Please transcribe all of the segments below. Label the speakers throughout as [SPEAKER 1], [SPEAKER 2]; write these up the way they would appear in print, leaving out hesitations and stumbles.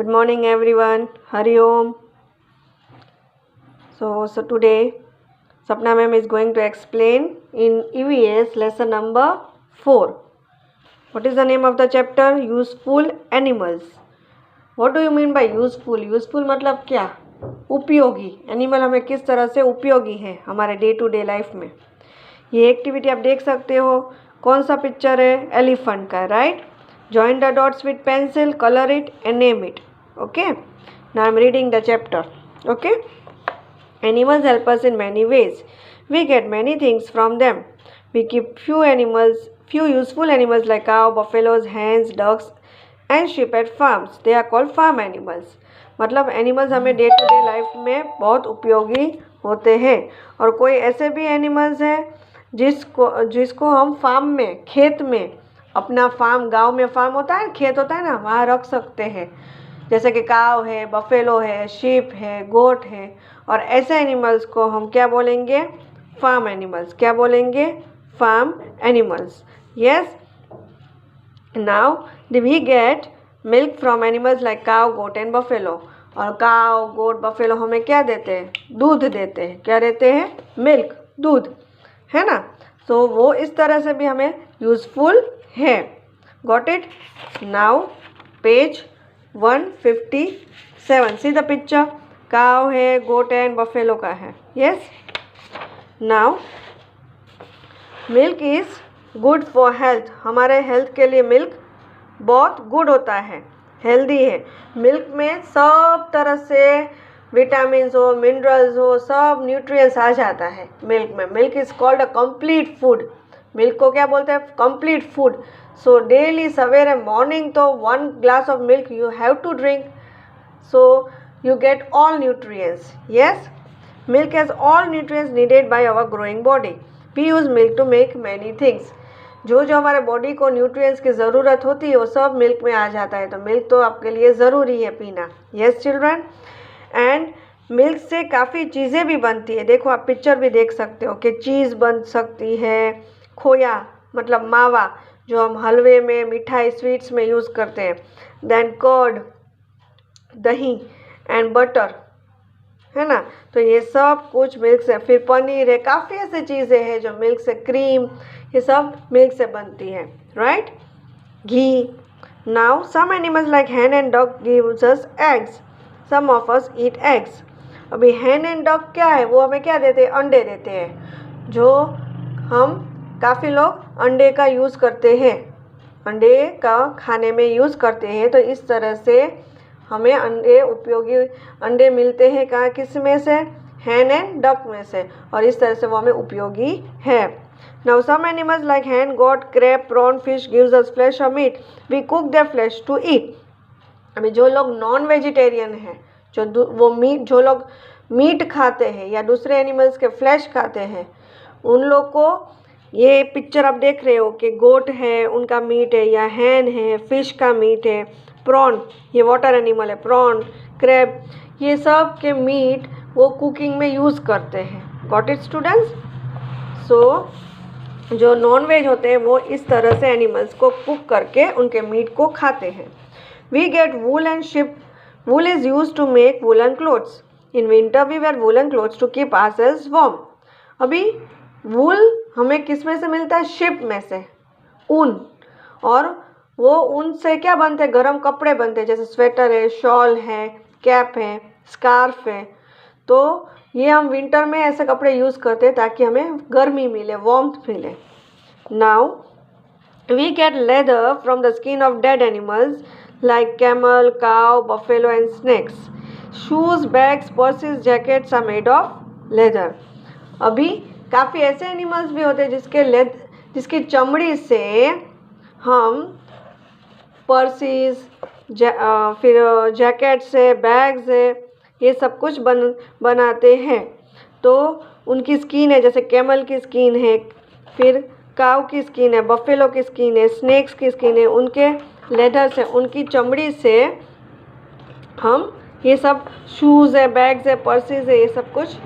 [SPEAKER 1] Good morning, everyone. Hari Om. So today, Sapna ma'am is going to explain in EVS lesson number 4. What is the name of the chapter? Useful animals. What do you mean by useful? Useful मतलब क्या? उपयोगी. Animal हमें किस तरह से उपयोगी है हमारे डे टू डे लाइफ में. ये एक्टिविटी आप देख सकते हो. कौन सा पिक्चर है? एलिफेंट का, right? Join the dots with pencil, color it and name it. Okay. Now I am reading the chapter. Okay. Animals help us in many ways. We get many things from them. We keep few useful animals like cow, buffaloes, hens, ducks and sheep at farms. They are called farm animals. मतलब animals हमें day to day life में बहुत उपयोगी होते हैं. और कोई ऐसे भी एनिमल्स हैं जिसको हम फार्म में, खेत में, अपना फार्म, गांव में फार्म होता है, खेत होता है ना, वहाँ रख सकते हैं. जैसे कि काव है, बफेलो है, शीप है, गोट है. और ऐसे एनिमल्स को हम क्या बोलेंगे? Farm animals. क्या बोलेंगे? Farm animals. Yes. Now we get milk from animals like cow, goat and buffalo. और काव, गोट, बफेलो हमें क्या देते हैं? दूध देते हैं. क्या देते हैं? मिल्क, दूध, है ना. तो वो इस तरह से भी हमें यूजफुल है. Got it? Now page 157. See the picture. काव है, गोट एंड बफेलो का है. Yes. Now milk is good for health. हमारे हेल्थ के लिए मिल्क बहुत गुड होता है, हेल्दी है. मिल्क में सब तरह से विटामिन्स हो, मिनरल्स हो, सब न्यूट्रिएंट्स आ जाता है मिल्क में. Milk is called a complete food. Milk को क्या बोलते हैं? Complete food. सो डेली सवेरे मॉर्निंग तो 1 glass of milk you have to drink. So you get all nutrients. Yes, milk has all nutrients needed by our growing body. We use milk to make many things. जो हमारे body को nutrients की ज़रूरत होती है वो सब milk में आ जाता है. तो मिल्क तो आपके लिए ज़रूरी है पीना. Yes children. एंड मिल्क से काफ़ी चीज़ें भी बनती है. देखो, आप पिक्चर भी देख सकते हो कि चीज़ बन सकती है. खोया मतलब मावा, जो हम हलवे में, मिठाई, स्वीट्स में यूज़ करते हैं. देन कर्ड, दही एंड बटर, है ना. तो ये सब कुछ मिल्क से. फिर पनीर है. काफ़ी ऐसी चीज़ें हैं जो मिल्क से, क्रीम, ये सब मिल्क से बनती है, राइट. घी. Now some animals like hen and dog gives us eggs. Some of us eat eggs. अभी हैन एंड डॉग क्या है? वो हमें क्या देते हैं? अंडे देते हैं. जो हम काफ़ी लोग अंडे का यूज़ करते हैं, अंडे का खाने में यूज़ करते हैं. तो इस तरह से हमें अंडे, उपयोगी अंडे मिलते हैं. कहाँ, किस में से? हैन एंड डक में से. और इस तरह से वो हमें उपयोगी है. Now some animals like hen, goat, crab, prawn, fish gives us flesh और meat. We cook their flesh to eat. अभी जो लोग नॉन वेजिटेरियन हैं, जो लोग मीट खाते हैं या दूसरे एनिमल्स के फ्लैश खाते हैं, उन लोग को ये पिक्चर आप देख रहे हो कि गोट है, उनका मीट है, या हैन है, फिश का मीट है. प्रॉन, ये वाटर एनिमल है. प्रॉन, क्रैब, ये सब के मीट वो कुकिंग में यूज़ करते हैं. Got it students? सो जो नॉन वेज होते हैं वो इस तरह से एनिमल्स को कुक करके उनके मीट को खाते हैं. We get wool and sheep. Wool is use to make woollen clothes. In winter we wear woollen clothes to keep ourselves warm. अभी वूल हमें किस में से मिलता है? शिप में से, ऊन. और वो ऊन से क्या बनते हैं? गर्म कपड़े बनते हैं, जैसे स्वेटर है, शॉल है, कैप है, स्कार्फ है. तो ये हम विंटर में ऐसे कपड़े यूज़ करते हैं ताकि हमें गर्मी मिले, वार्मथ मिले. Now we get leather from the skin of dead animals like camel, cow, buffalo and snakes. Shoes, bags, purses, jackets are made of leather. अभी काफ़ी ऐसे एनिमल्स भी होते हैं जिसकी चमड़ी से हम पर्सेस, फिर जैकेट्स है, बैग्स है, ये सब कुछ बनाते हैं. तो उनकी स्किन है, जैसे कैमल की स्किन है, फिर काव की स्किन है, बफेलो की स्किन है, स्नेक्स की स्किन है. उनके लेदर से, उनकी चमड़ी से हम ये सब शूज़ है, बैग्स है, पर्सेस है, ये सब कुछ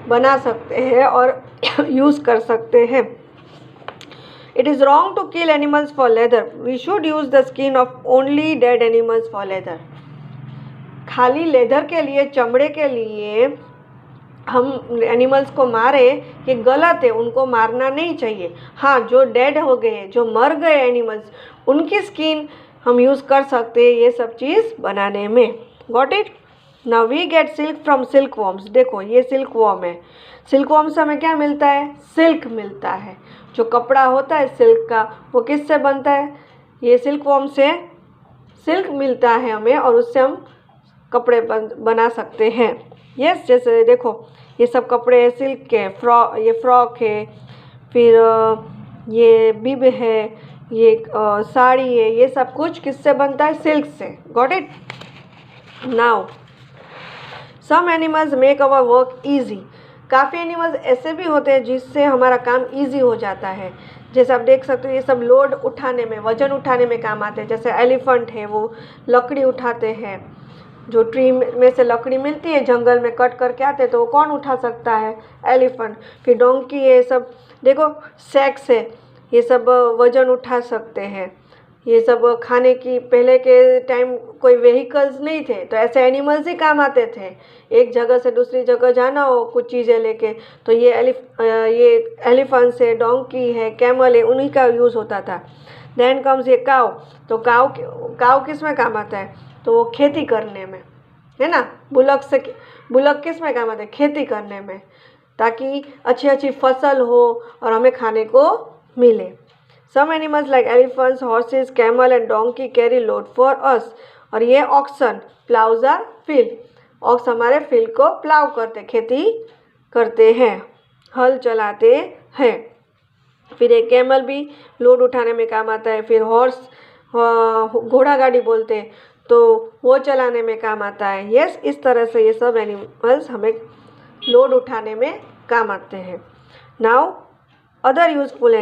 [SPEAKER 1] बना सकते हैं और यूज़ कर सकते हैं. It is wrong to kill animals for leather. We should use the skin of only dead animals for leather. खाली लेदर के लिए, चमड़े के लिए हम एनिमल्स को मारे, ये गलत है, उनको मारना नहीं चाहिए। हाँ, जो डेड हो गए, जो मर गए एनिमल्स, उनकी स्किन हम यूज़ कर सकते हैं ये सब चीज़ बनाने में। Got it? Now we get silk from silk worms. देखो ये सिल्क वॉर्म है। सिल्क वॉर्म से हमें क्या मिलता है? सिल्क मिलता है। जो कपड़ा होता है सिल्क का, वो किससे बनता है? ये सिल्क वॉर्म से सिल्क मिलता है हमें, और उससे हम कपड़े बना सकते हैं। यस, जैसे देखो ये सब कपड़े हैं सिल्क के। ये फ्रॉक है, फिर ये बिब है, ये साड़ी है, ये सब कुछ किससे बनता है? सिल्क से। Got it? Now some animals make our work easy. काफ़ी एनिमल्स ऐसे भी होते हैं जिससे हमारा काम ईजी हो जाता है। जैसे आप देख सकते हो ये सब लोड उठाने में, वजन उठाने में काम आते हैं। जैसे एलिफेंट है, वो लकड़ी उठाते हैं। जो ट्री में से लकड़ी मिलती है, जंगल में कट करके आते हैं, तो वो कौन उठा सकता है? एलिफेंट। फिर डोंकी है, सब देखो सैक्स है, ये सब वजन उठा सकते हैं। ये सब खाने की, पहले के टाइम कोई व्हीकल्स नहीं थे, तो ऐसे एनिमल्स ही काम आते थे। एक जगह से दूसरी जगह जाना हो कुछ चीज़ें लेके, तो ये एलिफेंट्स है, डोंकी है, कैमल है, उन्हीं का यूज़ होता था। देन कम्स ये काव। तो काव किस में काम आता है? तो वो खेती करने में, है ना। बुलक किस में काम आता है? खेती करने में, ताकि अच्छी अच्छी फसल हो और हमें खाने को मिले। Some animals like elephants, horses, camel and donkey carry load for us। और ये oxen ploughs are field. Aux हमारे फील्ड को प्लाव करते, खेती करते हैं, हल चलाते हैं। फिर एक कैमल भी लोड उठाने में काम आता है। फिर हॉर्स, घोड़ा गाड़ी बोलते हैं, तो वो चलाने में काम आता है। यस, इस तरह से ये सब एनिमल्स हमें लोड उठाने में काम आते हैं। नाउ अदर यूजफुल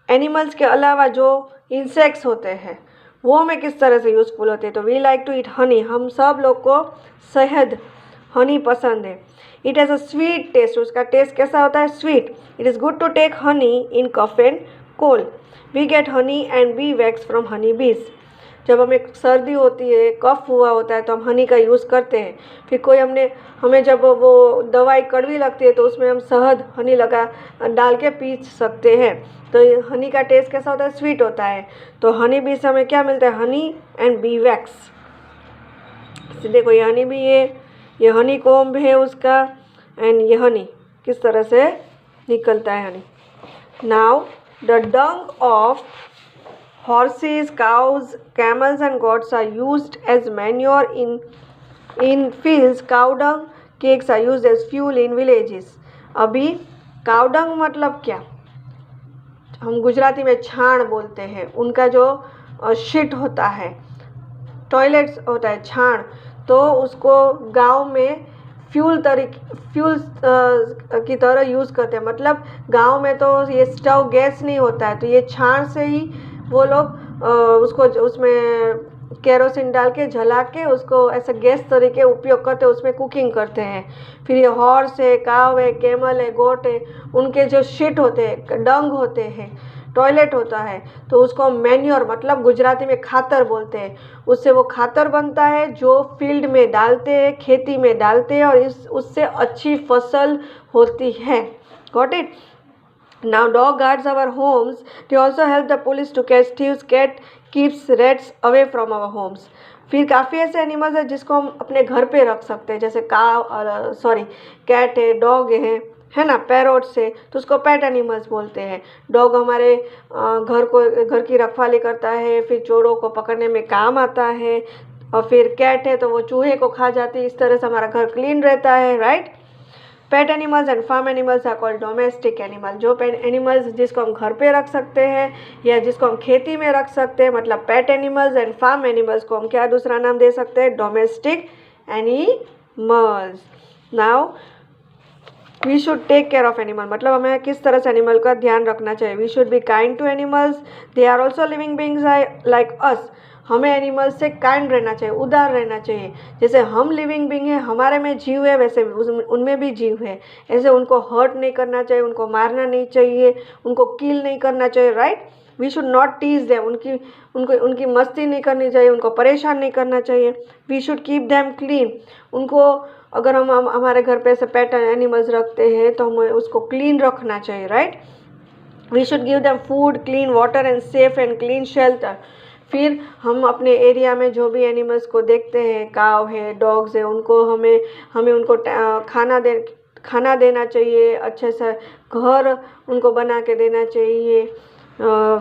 [SPEAKER 1] एनिमल्स के अलावा जो इंसेक्ट्स होते हैं वो हमें किस तरह से यूज़फुल होते हैं? तो we like to eat honey. हम सब लोग को शहद, हनी पसंद है। It has a sweet taste. उसका टेस्ट कैसा होता है? Sweet. It is good to take honey in cough and cold. We get honey and bee wax from honey bees. जब हमें सर्दी होती है, कफ हुआ होता है, तो हम हनी का यूज़ करते हैं। फिर कोई हमें जब वो दवाई कड़वी लगती है, तो उसमें हम शहद, हनी डाल के पी सकते हैं। तो हनी का टेस्ट कैसा होता है? स्वीट होता है। तो हनी बी से हमें क्या मिलता है? Honey and bee wax. देखो ये हनी बी है, ये हनी कॉम्ब है उसका, एंड ये हनी किस तरह से निकलता है Honey. Now the Dang of horses, cows, camels and goats are used as manure in fields. Cow dung cakes are used as fuel in villages. अभी cow dung मतलब क्या? हम गुजराती में छाण बोलते हैं। उनका जो शिट होता है, टॉयलेट्स होता है, छाण, तो उसको गांव में फ्यूल की तरह यूज़ करते हैं। मतलब गांव में तो ये स्टव, गैस नहीं होता है, तो ये छाण से ही वो लोग उसको, उसमें केरोसिन डाल के जला के उसको ऐसा गैस तरीके उपयोग करते हैं, उसमें कुकिंग करते हैं। फिर ये हॉर्स है, काव है, कैमल है, गोट है, उनके जो शिट होते हैं, डंग होते हैं, टॉयलेट होता है, तो उसको मैन्योर मतलब गुजराती में खातर बोलते हैं। उससे वो खातर बनता है जो फील्ड में डालते हैं, खेती में डालते हैं, और उससे अच्छी फसल होती है। Got it? Now dog guards our homes. They also help the police to catch thieves. Cat keeps rats away from our homes. फिर काफ़ी ऐसे एनिमल्स हैं जिसको हम अपने घर पे रख सकते हैं। जैसे कैट है, डॉग है ना, पैरोट्स है, तो उसको पेट एनिमल्स बोलते हैं। डॉग हमारे घर की रखवाली करता है, फिर चोरों को पकड़ने में काम आता है। और फिर कैट है तो वो चूहे को खा जाती है। इस तरह से हमारा घर क्लीन रहता है, right. Pet animals and farm animals are called domestic animal. जो पेट एनिमल्स जिसको हम घर पे रख सकते हैं या जिसको हम खेती में रख सकते हैं, मतलब pet animals and farm animals को हम क्या दूसरा नाम दे सकते हैं? Domestic animals. Now we should take care of animal, मतलब हमें किस तरह से एनिमल का ध्यान रखना चाहिए। We should be kind to animals, they are also living beings like us. हमें एनिमल्स से काइंड रहना चाहिए, उदार रहना चाहिए। जैसे हम लिविंग बींग है, हमारे में जीव है, वैसे उनमें भी जीव है। ऐसे उनको हर्ट नहीं करना चाहिए, उनको मारना नहीं चाहिए, उनको किल नहीं करना चाहिए, right. We should not tease them, उनकी मस्ती नहीं करनी चाहिए, उनको परेशान नहीं करना चाहिए। We should keep them clean, उनको अगर हम हमारे घर पे ऐसे पेट एनिमल्स रखते हैं तो हमें उसको क्लीन रखना चाहिए, right. We should give them food, clean water and safe and clean shelter. फिर हम अपने एरिया में जो भी एनिमल्स को देखते हैं, काव है, डॉग्स है, उनको हमें उनको खाना देना चाहिए, अच्छे से घर उनको बना के देना चाहिए,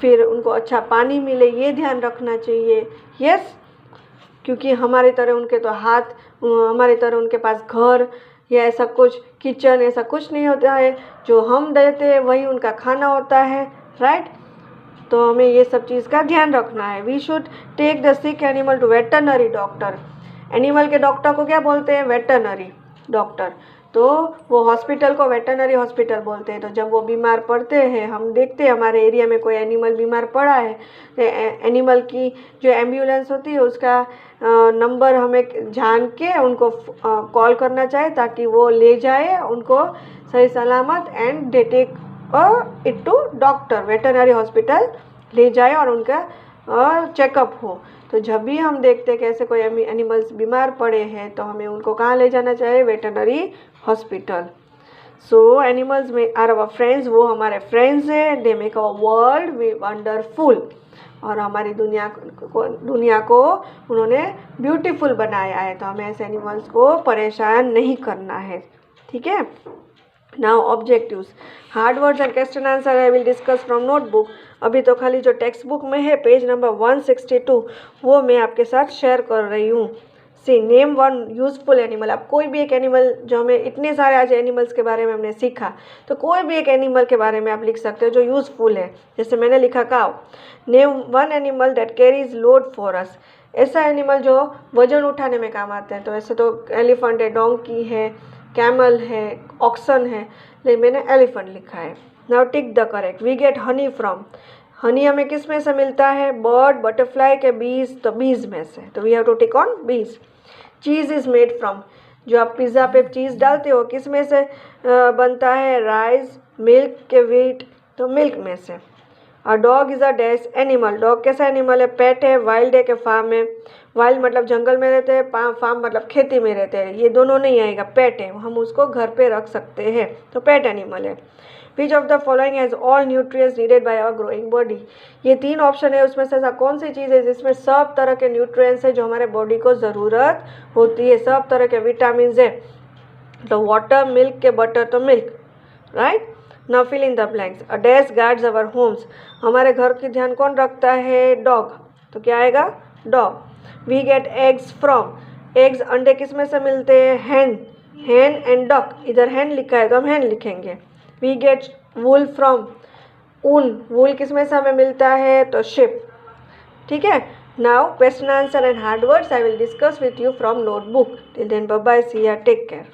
[SPEAKER 1] फिर उनको अच्छा पानी मिले, ये ध्यान रखना चाहिए। यस, क्योंकि हमारी तरह उनके तो हमारी तरह उनके पास घर या ऐसा कुछ किचन ऐसा कुछ नहीं होता है, जो हम देते हैं वही उनका खाना होता है, राइट। तो हमें ये सब चीज़ का ध्यान रखना है। We should take the sick animal to veterinary doctor. Animal के डॉक्टर को क्या बोलते हैं? Veterinary doctor. तो वो हॉस्पिटल को वेटरनरी हॉस्पिटल बोलते हैं। तो जब वो बीमार पड़ते हैं, हम देखते हैं हमारे एरिया में कोई एनिमल बीमार पड़ा है, तो एनिमल की जो एम्बुलेंस होती है उसका नंबर हमें जान के उनको कॉल करना चाहिए, ताकि वो ले जाए उनको सही सलामत and they take it to doctor, veterinary hospital ले जाए और उनका चेकअप हो। तो जब भी हम देखते हैं कि ऐसे कोई एनिमल्स बीमार पड़े हैं तो हमें उनको कहाँ ले जाना चाहिए? Veterinary hospital. सो एनिमल्स में आर अवर फ्रेंड्स, वो हमारे फ्रेंड्स हैं। They make our world we wonderful, और हमारी दुनिया को उन्होंने ब्यूटीफुल बनाया है। तो हमें ऐसे एनिमल्स को परेशान नहीं करना है, ठीक है। Now objectives, hard words and question answer I will discuss from notebook. अभी तो खाली जो टेक्स्ट बुक में है पेज नंबर 162 वो मैं आपके साथ शेयर कर रही हूँ। See name one useful animal. अब कोई भी एक एनिमल, जो हमें इतने सारे आज एनिमल्स के बारे में हमने सीखा, तो कोई भी एक एनिमल के बारे में आप लिख सकते हो जो यूजफुल है। जैसे मैंने लिखा काव। Name one animal that carries load for us. ऐसा एनिमल जो वजन उठाने में काम आता है। तो ऐसे तो एलिफेंट है, डोंकी है, कैमल है, ऑक्सन है, लेकिन मैंने एलिफेंट लिखा है। Now tick the correct. We get honey from. Honey हमें किस में से मिलता है? बर्ड, बटरफ्लाई के बीज, तो बीज में से। तो we have to tick on bees. Cheese is made from. जो आप पिज़्ज़ा पे चीज़ डालते हो किस में से बनता है? राइस, मिल्क के व्हीट, तो मिल्क में से। A dog is a dash animal. Dog कैसा एनिमल है? पेट है, वाइल्ड है कि फार्म है? वाइल्ड मतलब जंगल में रहते हैं, फार्म मतलब खेती में रहते हैं। ये दोनों नहीं आएगा, पेट है, हम उसको घर पे रख सकते हैं, तो पेट एनिमल है। Which of the following has all nutrients needed by our growing body. ये 3 ऑप्शन है, उसमें से ऐसा कौन सी चीज़ है जिसमें सब तरह के न्यूट्रिएंट्स है जो हमारे बॉडी को ज़रूरत होती है, सब तरह के विटामिन है। तो वाटर, मिल्क के बटर, तो milk, right. Now fill in the blanks. A dash guards our homes. हमारे घर की ध्यान कौन रखता है? डॉग, तो क्या आएगा? Dog. We get eggs from. Eggs अंडे किस में से मिलते हैं? Hen, hen and duck. इधर हैन लिखा है तो हम हैन लिखेंगे। We get wool from. ऊन, वूल किस में से हमें मिलता है? तो शिप, ठीक है। Now question answer and hard words I will discuss with you from notebook. Till then bye bye, see ya, take care.